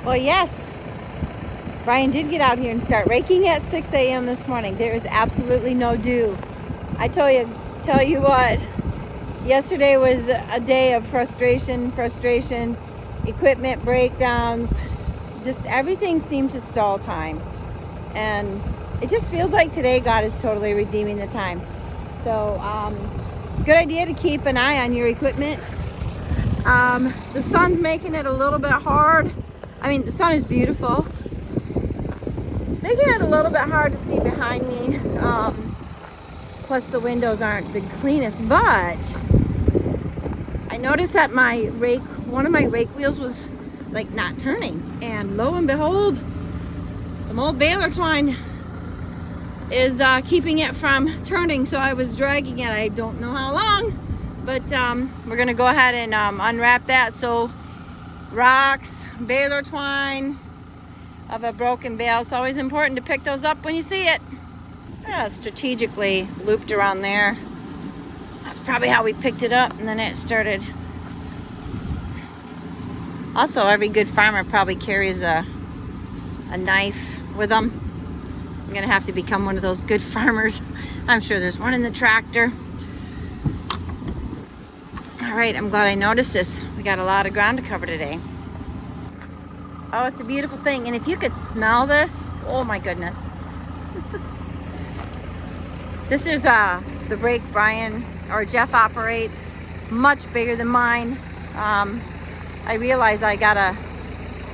Well, yes, Brian did get out here and start raking at 6 a.m. this morning. There is absolutely no dew. I tell you what, yesterday was a day of frustration, equipment breakdowns, just everything seemed to stall time. And it just feels like today God is totally redeeming the time. So, good idea to keep an eye on your equipment. The sun's making it a little bit hard. I mean, the sun is beautiful. Making it a little bit hard to see behind me. Plus the windows aren't the cleanest, but I noticed that one of my rake wheels was like not turning, and lo and behold, some old baler twine is keeping it from turning. So I was dragging it, I don't know how long, but we're gonna go ahead and unwrap that. So rocks, baler twine of a broken bale, it's always important to pick those up when you see it. Strategically looped around there. That's probably how we picked it up, and then it started. Also, every good farmer probably carries a knife with them. I'm gonna have to become one of those good farmers. I'm sure there's one in the tractor. All right, I'm glad I noticed this. We got a lot of ground to cover today. Oh, it's a beautiful thing. And if you could smell this, oh my goodness. This is the rake Brian or Jeff operates, much bigger than mine. I realize I gotta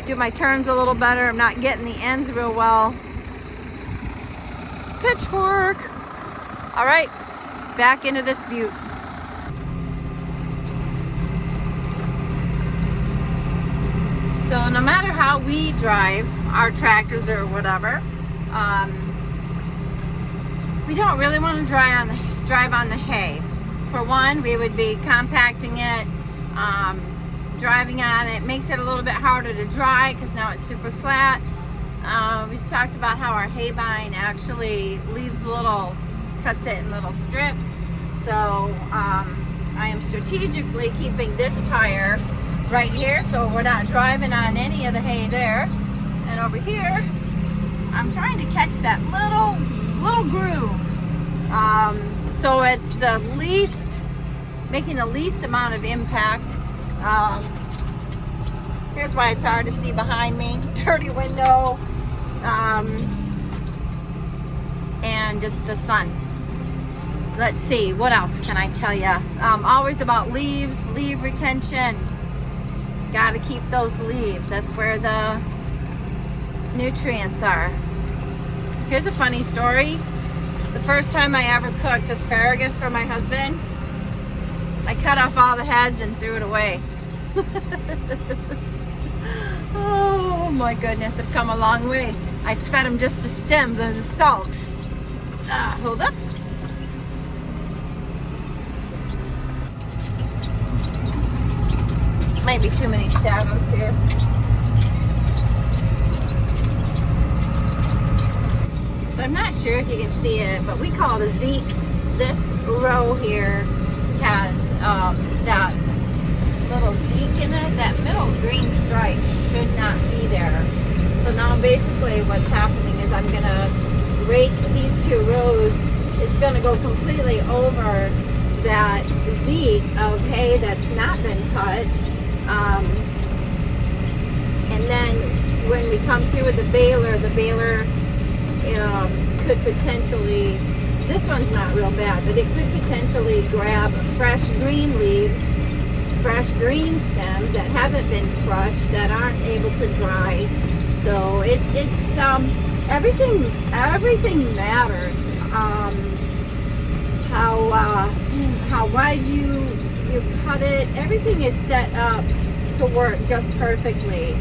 do my turns a little better. I'm not getting the ends real well. Pitchfork. All right, back into this butte. So no matter how we drive our tractors or whatever, we don't really want to drive on the hay. For one, we would be compacting it, driving on it makes it a little bit harder to dry because now it's super flat. We talked about how our hay vine actually cuts it in little strips. So I am strategically keeping this tire right here so we're not driving on any of the hay there. And over here, I'm trying to catch that little groove. So it's making the least amount of impact. Here's why it's hard to see behind me. Dirty window. And just the sun. Let's see, what else can I tell you? Always about leaves, leaf retention. Got to keep those leaves. That's where the nutrients are. Here's a funny story. The first time I ever cooked asparagus for my husband, I cut off all the heads and threw it away. Oh my goodness, I've come a long way. I fed him just the stems and the stalks. Hold up. Might be too many shadows here. So I'm not sure if you can see it, but we call it a Zeke. This row here has that little Zeke in it. That middle green stripe should not be there. So now basically what's happening is I'm gonna rake these two rows. It's gonna go completely over that Zeke of hay that's not been cut. And then when we come through with the baler could potentially, this one's not real bad, but it could potentially grab fresh green leaves, fresh green stems that haven't been crushed, that aren't able to dry. So everything matters. How wide you cut it, everything is set up to work just perfectly.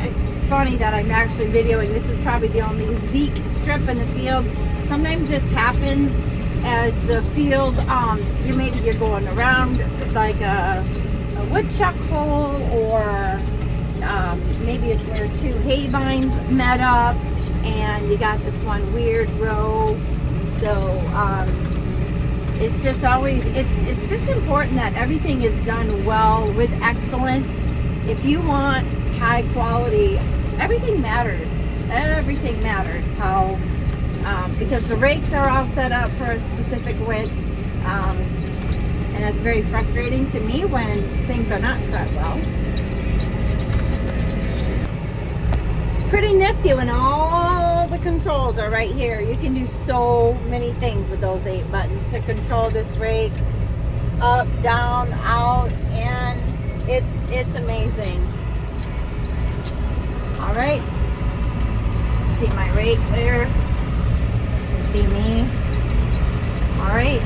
It's funny that I'm actually videoing. This is probably the only Zeke strip in the field. Sometimes this happens as the field, maybe you're going around like a woodchuck hole, or maybe it's where two hay vines met up and you got this one weird row. So it's just always, it's just important that everything is done well with excellence. if you want high quality, everything matters. Everything matters. How because the rakes are all set up for a specific width, and that's very frustrating to me when things are not cut well. Pretty nifty when all the controls are right here. You can do so many things with those 8 buttons to control this rake. Up, down, out, and it's amazing. All right, see my rake there. You can see me. All right,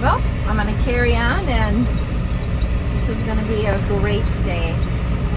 well, I'm gonna carry on, and this is gonna be a great day.